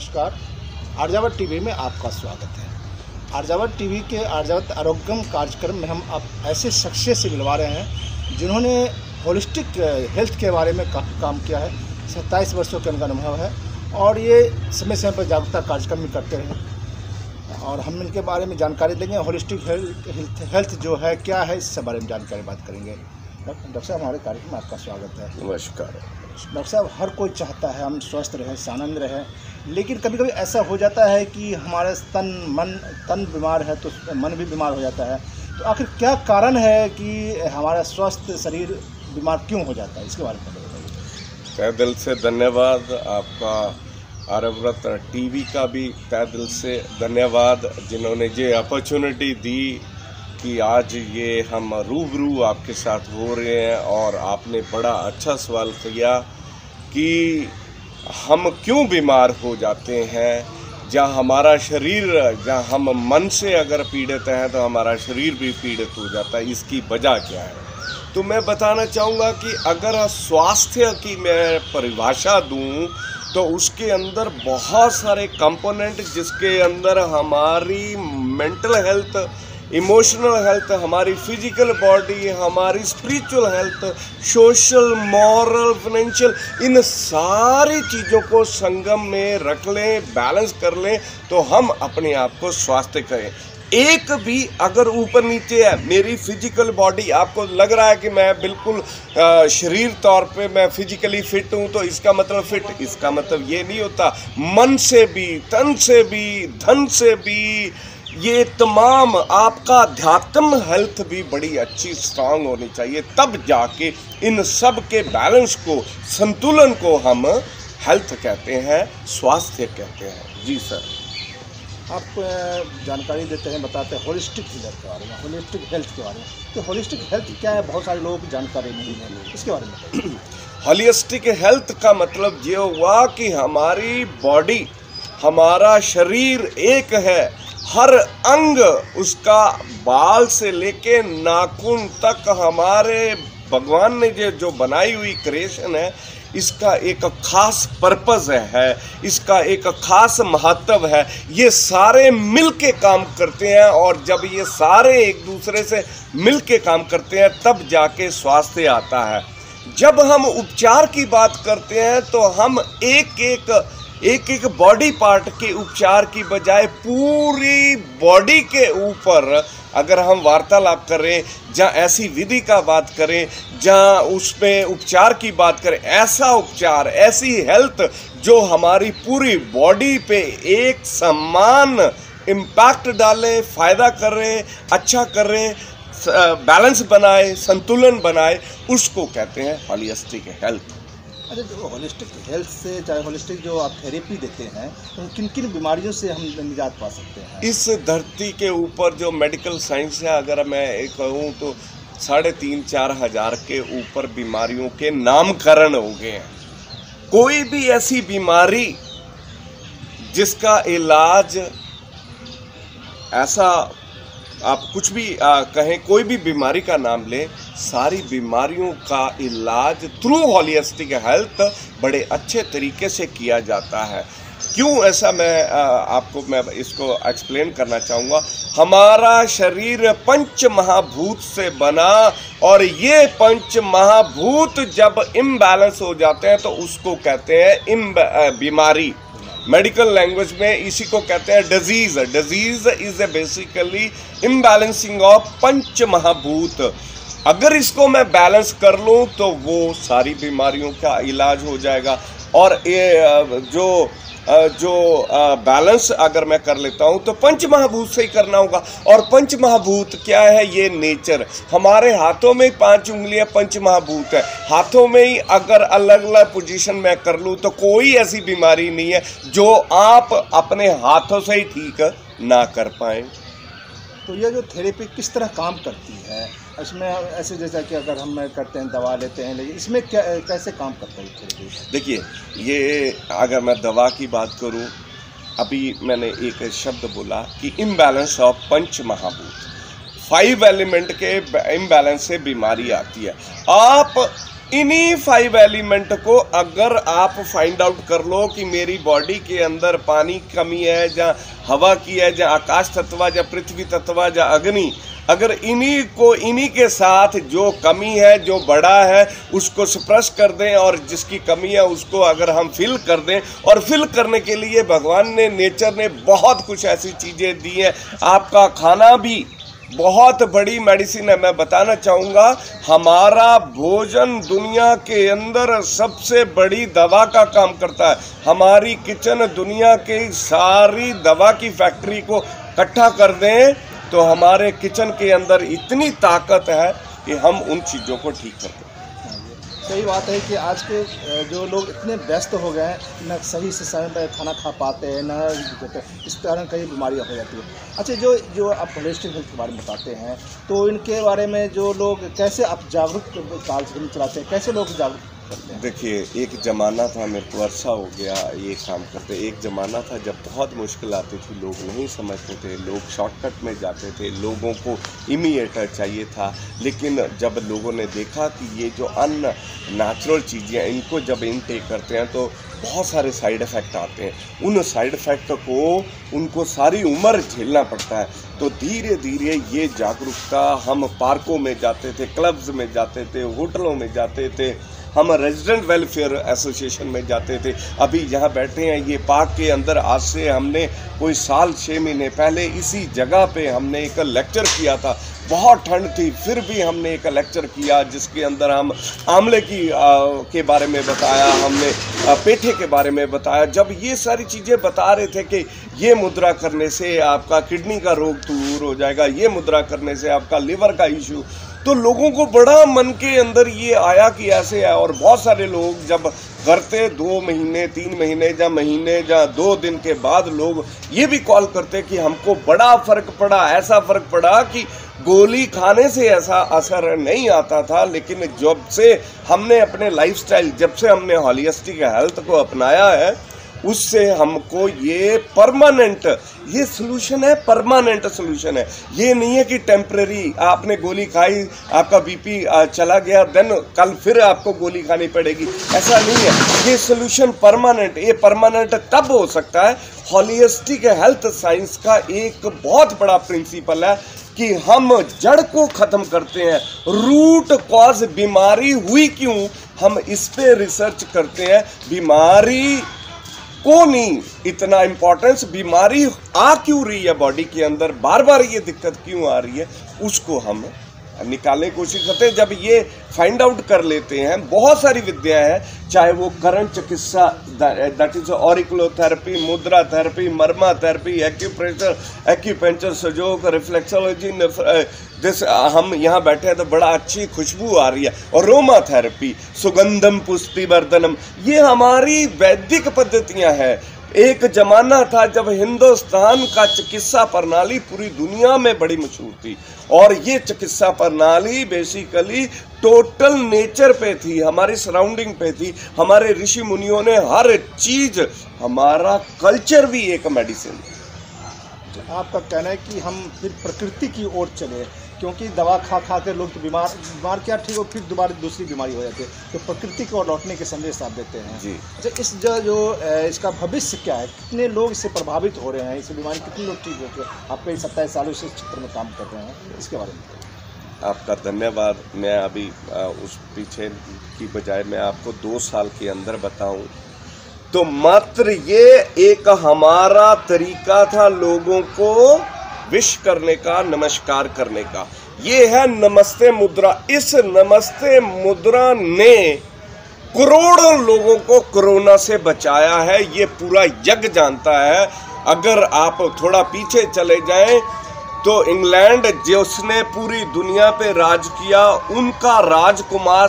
नमस्कार। आर्यावर्त टीवी में आपका स्वागत है। आर्यावर्त टीवी के आर्यावर्त आरोग्यम कार्यक्रम में हम आप ऐसे शख्सियत से मिलवा रहे हैं जिन्होंने होलिस्टिक हेल्थ के बारे में काफ़ी काम किया है। 27 वर्षों के उनका अनुभव है और ये समय समय पर जागरूकता कार्यक्रम भी करते हैं और हम इनके बारे में जानकारी देंगे। होलिस्टिक हेल्थ जो है क्या है, इससे बारे में जानकारी बात करेंगे। डॉक्टर साहब, हमारे कार्यक्रम में आपका स्वागत है। नमस्कार। डॉक्टर साहब, हर कोई चाहता है हम स्वस्थ रहें, आनंद रहें, लेकिन कभी कभी ऐसा हो जाता है कि हमारे तन बीमार है तो मन भी बीमार हो जाता है। तो आखिर क्या कारण है कि हमारा स्वस्थ शरीर बीमार क्यों हो जाता है, इसके बारे में बताइए। तहे दिल से धन्यवाद आपका। आर्यावर्त टीवी का भी तहे दिल से धन्यवाद जिन्होंने ये अपॉर्चुनिटी दी कि आज ये हम रूबरू आपके साथ हो रहे हैं। और आपने बड़ा अच्छा सवाल किया कि हम क्यों बीमार हो जाते हैं। जहाँ हमारा शरीर, जहाँ हम मन से अगर पीड़ित हैं तो हमारा शरीर भी पीड़ित हो जाता है। इसकी वजह क्या है, तो मैं बताना चाहूँगा कि अगर स्वास्थ्य की मैं परिभाषा दूँ तो उसके अंदर बहुत सारे कंपोनेंट, जिसके अंदर हमारी मेंटल हेल्थ, इमोशनल हेल्थ, हमारी फिजिकल बॉडी, हमारी spiritual health, social, moral, financial, इन सारी चीज़ों को संगम में रख लें, बैलेंस कर लें तो हम अपने आप को स्वास्थ्य करें। एक भी अगर ऊपर नीचे है, मेरी फिजिकल बॉडी, आपको लग रहा है कि मैं बिल्कुल शरीर तौर पे मैं फिजिकली फिट हूँ तो इसका मतलब फिट, इसका मतलब ये नहीं होता। मन से भी, तन से भी, धन से भी, ये तमाम आपका अध्यात्म हेल्थ भी बड़ी अच्छी स्ट्रांग होनी चाहिए। तब जाके इन सब के बैलेंस को, संतुलन को हम हेल्थ कहते हैं, स्वास्थ्य कहते हैं। जी सर, आप जानकारी देते हैं, बताते हैं होलिस्टिक हेल्थ के बारे में, होलिस्टिक हेल्थ के बारे में। तो होलिस्टिक हेल्थ क्या है, बहुत सारे लोगों की जानकारी नहीं है, इसके बारे में बताइए। होलिस्टिक हेल्थ का मतलब ये हुआ कि हमारी बॉडी, हमारा शरीर एक है, हर अंग उसका, बाल से लेके नाखून तक, हमारे भगवान ने जो बनाई हुई क्रिएशन है, इसका एक खास पर्पस है, इसका एक खास महत्व है। ये सारे मिल के काम करते हैं और जब ये सारे एक दूसरे से मिल के काम करते हैं तब जाके स्वास्थ्य आता है। जब हम उपचार की बात करते हैं तो हम एक बॉडी पार्ट के उपचार की बजाय पूरी बॉडी के ऊपर अगर हम वार्तालाप करें, जहाँ ऐसी विधि का बात करें, जहाँ उसमें उपचार की बात करें, ऐसा उपचार, ऐसी हेल्थ जो हमारी पूरी बॉडी पे एक समान इम्पैक्ट डाले, फ़ायदा करे, अच्छा करे, बैलेंस बनाए, संतुलन बनाए, उसको कहते हैं होलिस्टिक हेल्थ। अच्छा, जो होलिस्टिक हेल्थ से, चाहे होलिस्टिक जो आप थेरेपी देते हैं, तो किन किन बीमारियों से हम निजात पा सकते हैं? इस धरती के ऊपर जो मेडिकल साइंस है, अगर मैं कहूँ तो 3,500-4 हज़ार के ऊपर बीमारियों के नामकरण हो गए हैं। कोई भी ऐसी बीमारी जिसका इलाज, ऐसा आप कुछ भी कहें, कोई भी बीमारी का नाम लें, सारी बीमारियों का इलाज थ्रू होलिस्टिक हेल्थ बड़े अच्छे तरीके से किया जाता है। क्यों ऐसा, मैं इसको एक्सप्लेन करना चाहूँगा। हमारा शरीर पंच महाभूत से बना और ये पंच महाभूत जब इम्बैलेंस हो जाते हैं तो उसको कहते हैं बीमारी। मेडिकल लैंग्वेज में इसी को कहते हैं disease. Disease is a basically imbalancing of panch mahabhut. अगर इसको मैं बैलेंस कर लूँ तो वो सारी बीमारियों का इलाज हो जाएगा। और जो बैलेंस अगर मैं कर लेता हूँ तो पंच महाभूत से ही करना होगा। और पंच महाभूत क्या है, ये नेचर, हमारे हाथों में 5 उंगलियां पंच महाभूत है। हाथों में ही अगर अलग अलग पोजीशन में कर लूँ तो कोई ऐसी बीमारी नहीं है जो आप अपने हाथों से ही ठीक ना कर पाए। तो ये जो थेरेपी किस तरह काम करती है, इसमें ऐसे जैसा कि अगर हम करते हैं, दवा लेते हैं, लेकिन इसमें क्या कैसे काम करता है थेरेपी? देखिए, ये अगर मैं दवा की बात करूं, अभी मैंने एक शब्द बोला कि इम्बैलेंस ऑफ पंच महाभूत, 5 एलिमेंट के इम्बैलेंस से बीमारी आती है। आप इन्हीं 5 एलिमेंट को अगर आप फाइंड आउट कर लो कि मेरी बॉडी के अंदर पानी की कमी है, या हवा की है, या आकाश तत्व, या पृथ्वी तत्व, या अग्नि, अगर इन्हीं के साथ जो कमी है, जो बड़ा है, उसको स्पर्श कर दें, और जिसकी कमी है उसको अगर हम फिल कर दें, और फिल करने के लिए भगवान ने, नेचर ने बहुत कुछ ऐसी चीज़ें दी हैं। आपका खाना भी बहुत बड़ी मेडिसिन है। मैं बताना चाहूँगा, हमारा भोजन दुनिया के अंदर सबसे बड़ी दवा का काम करता है। हमारी किचन दुनिया की सारी दवा की फैक्ट्री को इकट्ठा कर दें तो हमारे किचन के अंदर इतनी ताकत है कि हम उन चीज़ों को ठीक कर दें। सही बात है कि आज के जो लोग इतने व्यस्त हो गए हैं, न सही से समय पर खाना खा पाते हैं, न इस कारण कई बीमारियां हो जाती हैं। अच्छा, जो आप होलिस्टिक हेल्थ के बारे में बताते हैं, तो इनके बारे में जो लोग कैसे आप जागरूक कार्यक्रम चलाते हैं, कैसे लोग जागरूक करते हैं? देखिए, एक ज़माना था, मेरे को अरसा हो गया ये काम करते, एक ज़माना था जब बहुत मुश्किल आती थी, लोग नहीं समझते थे, लोग शॉर्टकट में जाते थे, लोगों को इमीडिएट चाहिए था। लेकिन जब लोगों ने देखा कि ये जो अननेचुरल चीज़ें हैं, इनको जब इनटेक करते हैं तो बहुत सारे साइड इफ़ेक्ट आते हैं। उन साइड इफ़ेक्ट को उनको सारी उम्र झेलना पड़ता है। तो धीरे धीरे ये जागरूकता, हम पार्कों में जाते थे, क्लब्स में जाते थे, होटलों में जाते थे, हम रेजिडेंट वेलफेयर एसोसिएशन में जाते थे। अभी यहाँ बैठे हैं ये पार्क के अंदर, आज से हमने कोई साल 6 महीने पहले इसी जगह पे हमने एक लेक्चर किया था। बहुत ठंड थी, फिर भी हमने एक लेक्चर किया जिसके अंदर हम आंवले के बारे में बताया, हमने पेठे के बारे में बताया। जब ये सारी चीज़ें बता रहे थे कि ये मुद्रा करने से आपका किडनी का रोग दूर हो जाएगा, ये मुद्रा करने से आपका लिवर का इशू, तो लोगों को बड़ा मन के अंदर ये आया कि ऐसे है। और बहुत सारे लोग जब करते 2 महीने 3 महीने या महीने या 2 दिन के बाद लोग ये भी कॉल करते कि हमको बड़ा फ़र्क पड़ा, ऐसा फ़र्क पड़ा कि गोली खाने से ऐसा असर नहीं आता था। लेकिन जब से हमने अपने लाइफस्टाइल, जब से हमने होलिस्टिक हेल्थ को अपनाया है, उससे हमको ये परमानेंट, ये सोल्यूशन है, परमानेंट सोल्यूशन है। ये नहीं है कि टेम्परेरी आपने गोली खाई, आपका बीपी चला गया, देन कल फिर आपको गोली खानी पड़ेगी, ऐसा नहीं है। ये सोल्यूशन परमानेंट। ये परमानेंट तब हो सकता है, होलिस्टिक हेल्थ साइंस का एक बहुत बड़ा प्रिंसिपल है कि हम जड़ को ख़त्म करते हैं, रूट कॉज, बीमारी हुई क्यों, हम इस पे रिसर्च करते हैं। बीमारी को नहीं इतना इम्पोर्टेंस, बीमारी आ क्यों रही है बॉडी के अंदर, बार बार ये दिक्कत क्यों आ रही है, उसको हम निकालने की कोशिश करते हैं। जब ये फाइंड आउट कर लेते हैं, बहुत सारी विद्याएं हैं, चाहे वो करंट चिकित्सा, that is auriculotherapy, mudra therapy, marma therapy, acupressure, acupuncture, Su Jok, reflexology, हम यहाँ बैठे हैं तो बड़ा अच्छी खुशबू आ रही है, और रोमा थेरेपी, सुगंधम पुष्पि वर्धनम, ये हमारी वैदिक पद्धतियाँ हैं। एक जमाना था जब हिंदुस्तान का चिकित्सा प्रणाली पूरी दुनिया में बड़ी मशहूर थी, और ये चिकित्सा प्रणाली बेसिकली टोटल नेचर पे थी, हमारी सराउंडिंग पे थी। हमारे ऋषि मुनियों ने हर चीज़, हमारा कल्चर भी एक मेडिसिन। आपका कहना है कि हम फिर प्रकृति की ओर चले, क्योंकि दवा खा खा के लोग तो बीमार क्या ठीक हो, फिर दोबारा दूसरी बीमारी हो जाती है, तो प्रकृति को लौटने के संदेश आप देते हैं जी। अच्छा, इस जो इसका भविष्य क्या है, कितने लोग इससे प्रभावित हो रहे हैं, इस बीमारी कितने लोग ठीक होते हैं? आप कई 27 सालों से इस क्षेत्र में काम कर रहे हैं, इसके बारे में। आपका धन्यवाद। मैं अभी उस पीछे की बजाय मैं आपको 2 साल के अंदर बताऊं तो मात्र ये एक हमारा तरीका था लोगों को विश करने का, नमस्कार करने का। ये है नमस्ते मुद्रा। इस नमस्ते मुद्रा ने करोड़ों लोगों को कोरोना से बचाया है, ये पूरा जग जानता है। अगर आप थोड़ा पीछे चले जाएं तो इंग्लैंड जिसने पूरी दुनिया पे राज किया, उनका राजकुमार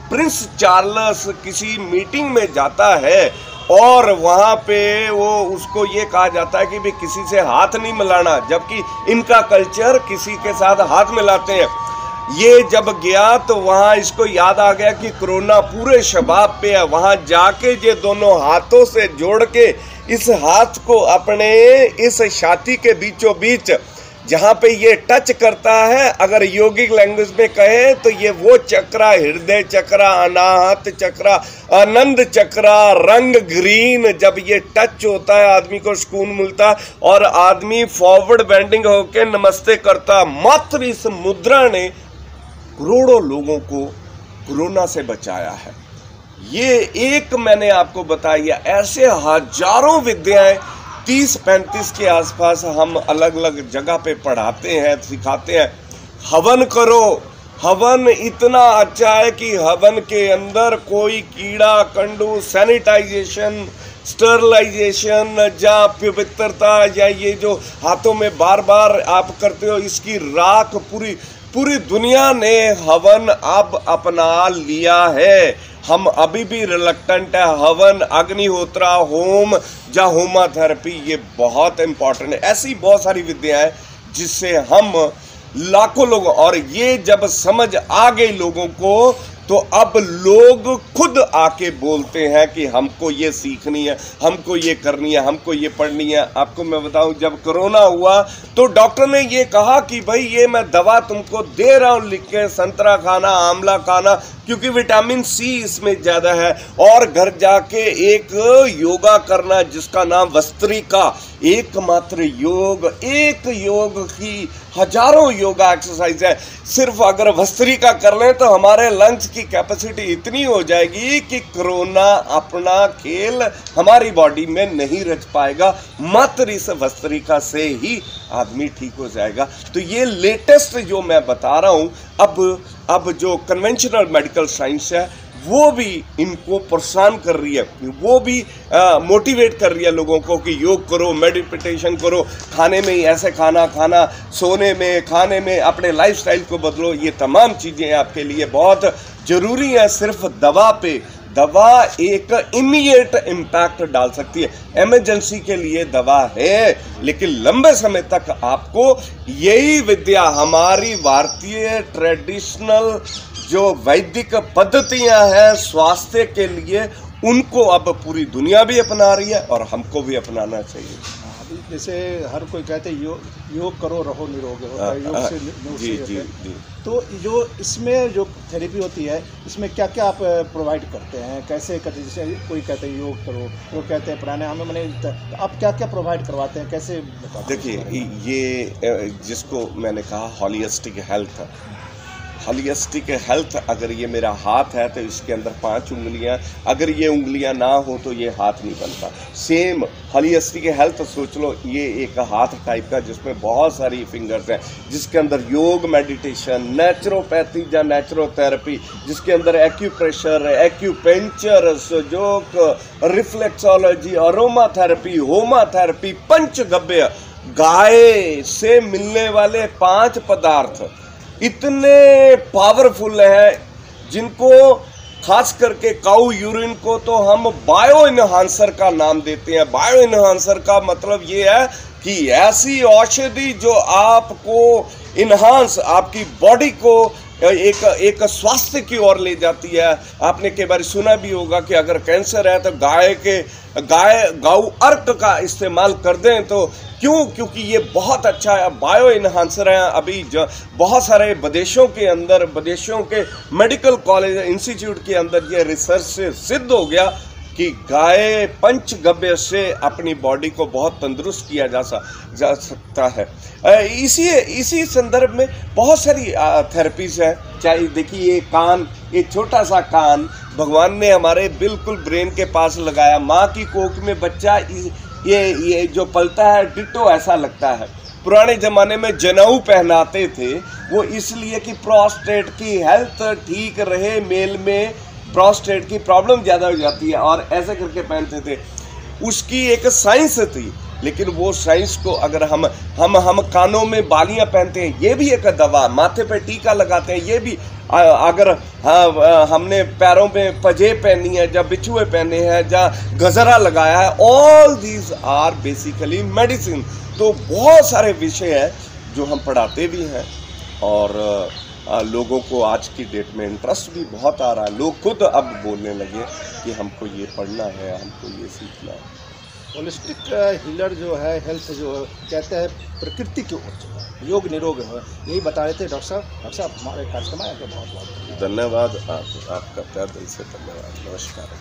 प्रिंस चार्ल्स किसी मीटिंग में जाता है और वहाँ पे वो उसको ये कहा जाता है कि भी किसी से हाथ नहीं मिलाना, जबकि इनका कल्चर किसी के साथ हाथ मिलाते हैं। ये जब गया तो वहाँ इसको याद आ गया कि कोरोना पूरे शबाब पे है। वहाँ जाके ये दोनों हाथों से जोड़ के इस हाथ को अपने इस छाती के बीचों बीच जहाँ पे ये टच करता है, अगर योगिक लैंग्वेज में कहें तो ये वो चक्रा, हृदय चक्रा, अनाहत चक्रा, आनंद चक्रा, रंग ग्रीन, जब ये टच होता है आदमी को सुकून मिलता है और आदमी फॉरवर्ड बेंडिंग होके नमस्ते करता। मात्र इस मुद्रा ने करोड़ों लोगों को कोरोना से बचाया है। ये एक मैंने आपको बताया, ऐसे हजारों विद्याएं 30-35 के आसपास हम अलग अलग जगह पे पढ़ाते हैं, सिखाते हैं। हवन करो, हवन इतना अच्छा है कि हवन के अंदर कोई कीड़ा कंडू, सैनिटाइजेशन, स्टरलाइजेशन या पवित्रता या ये जो हाथों में बार बार आप करते हो, इसकी राख पूरी दुनिया ने हवन अब अपना लिया है। हम अभी भी रिलक्टेंट है। हवन, अग्निहोत्रा, होम या होमा थेरेपी, ये बहुत इंपॉर्टेंट है। ऐसी बहुत सारी विद्याएं जिससे हम लाखों लोगों, और ये जब समझ आ गई लोगों को तो अब लोग खुद आके बोलते हैं कि हमको ये सीखनी है, हमको ये करनी है, हमको ये पढ़नी है। आपको मैं बताऊं, जब कोरोना हुआ तो डॉक्टर ने ये कहा कि भाई ये मैं दवा तुमको दे रहा हूं लिख के, संतरा खाना, आंवला खाना, क्योंकि विटामिन सी इसमें ज़्यादा है, और घर जाके एक योगा करना जिसका नाम वस्त्रिका, एकमात्र योग, एक योग की हजारों योगा एक्सरसाइज है। सिर्फ अगर वस्त्रिका कर लें तो हमारे लंग्स की कैपेसिटी इतनी हो जाएगी कि कोरोना अपना खेल हमारी बॉडी में नहीं रच पाएगा। मात्र इस वस्त्रिका से ही आदमी ठीक हो जाएगा। तो ये लेटेस्ट जो मैं बता रहा हूँ, अब जो कन्वेंशनल मेडिकल साइंस है वो भी इनको परेशान कर रही है, वो भी मोटिवेट कर रही है लोगों को कि योग करो, मेडिटेशन करो, खाने में ही ऐसे खाना, सोने में, खाने में, अपने लाइफस्टाइल को बदलो। ये तमाम चीज़ें आपके लिए बहुत ज़रूरी है। सिर्फ दवा एक इमीडिएट इम्पैक्ट डाल सकती है, इमरजेंसी के लिए दवा है, लेकिन लंबे समय तक आपको यही विद्या, हमारी भारतीय ट्रेडिशनल जो वैदिक पद्धतियां हैं स्वास्थ्य के लिए, उनको अब पूरी दुनिया भी अपना रही है और हमको भी अपनाना चाहिए। जैसे हर कोई कहते हैं योग करो रहो निरोग, योग से जी। तो जो इसमें जो थेरेपी होती है, इसमें क्या क्या आप प्रोवाइड करते हैं, कैसे करते हैं? जैसे कोई कहते हैं योग करो, वो कहते हैं प्राणायाम, मैंने आप क्या क्या प्रोवाइड करवाते हैं, कैसे? देखिए, ये जिसको मैंने कहा हॉलिस्टिक हेल्थ, अगर ये मेरा हाथ है तो इसके अंदर 5 उंगलियां, अगर ये उंगलियां ना हो तो ये हाथ नहीं बनता। सेम हॉलिस्टिक हेल्थ सोच लो, ये एक हाथ टाइप का जिसमें बहुत सारी फिंगर्स हैं, जिसके अंदर योग, मेडिटेशन, नेचुरोपैथी या नेचुरोथेरेपी, जिसके अंदर acupressure, acupuncture, Sujok, reflexology, aroma therapy, होमा थेरेपी, पंचगव्य, गाय से मिलने वाले 5 पदार्थ इतने पावरफुल है, जिनको खास करके काऊ यूरिन को तो हम बायो इनहांसर का नाम देते हैं। बायो इनहांसर का मतलब ये है कि ऐसी औषधि जो आपको इनहांस, आपकी बॉडी को एक स्वास्थ्य की ओर ले जाती है। आपने कई बार सुना भी होगा कि अगर कैंसर है तो गाऊ अर्क का इस्तेमाल कर दें, तो क्योंकि ये बहुत अच्छा है, बायो इनहांसर है। अभी बहुत सारे विदेशों के मेडिकल कॉलेज इंस्टीट्यूट के अंदर ये रिसर्च से सिद्ध हो गया कि गाय पंचगव्य से अपनी बॉडी को बहुत तंदुरुस्त किया जा सकता है। इसी संदर्भ में बहुत सारी थेरेपीज हैं। चाहे देखिए, कान, एक छोटा सा कान भगवान ने हमारे बिल्कुल ब्रेन के पास लगाया। माँ की कोख में बच्चा ये जो पलता है, डिट्टो ऐसा लगता है। पुराने ज़माने में जनेऊ पहनाते थे, वो इसलिए कि प्रोस्टेट की हेल्थ ठीक रहे, मेल में प्रोस्टेट की प्रॉब्लम ज़्यादा हो जाती है, और ऐसे करके पहनते थे। उसकी एक साइंस थी, लेकिन वो साइंस को अगर हम कानों में बालियां पहनते हैं, ये भी एक दवा, माथे पे टीका लगाते हैं, ये भी अगर हमने पैरों में पजेब पहनी है, या बिछुए पहने हैं, या गजरा लगाया है, all these are basically medicine. तो बहुत सारे विषय हैं जो हम पढ़ाते भी हैं, और लोगों को आज की डेट में इंटरेस्ट भी बहुत आ रहा है। लोग खुद अब बोलने लगे कि हमको ये पढ़ना है, हमको ये सीखना है। होलिस्टिक हीलर जो है, हेल्थ जो कहते हैं प्रकृति की ओर योग निरोग है, यही बता रहे थे डॉक्टर साहब। डॉक्टर साहब हमारे कार्यक्रम आए तो बहुत बहुत धन्यवाद। आपका तहे दिल से धन्यवाद। नमस्कार।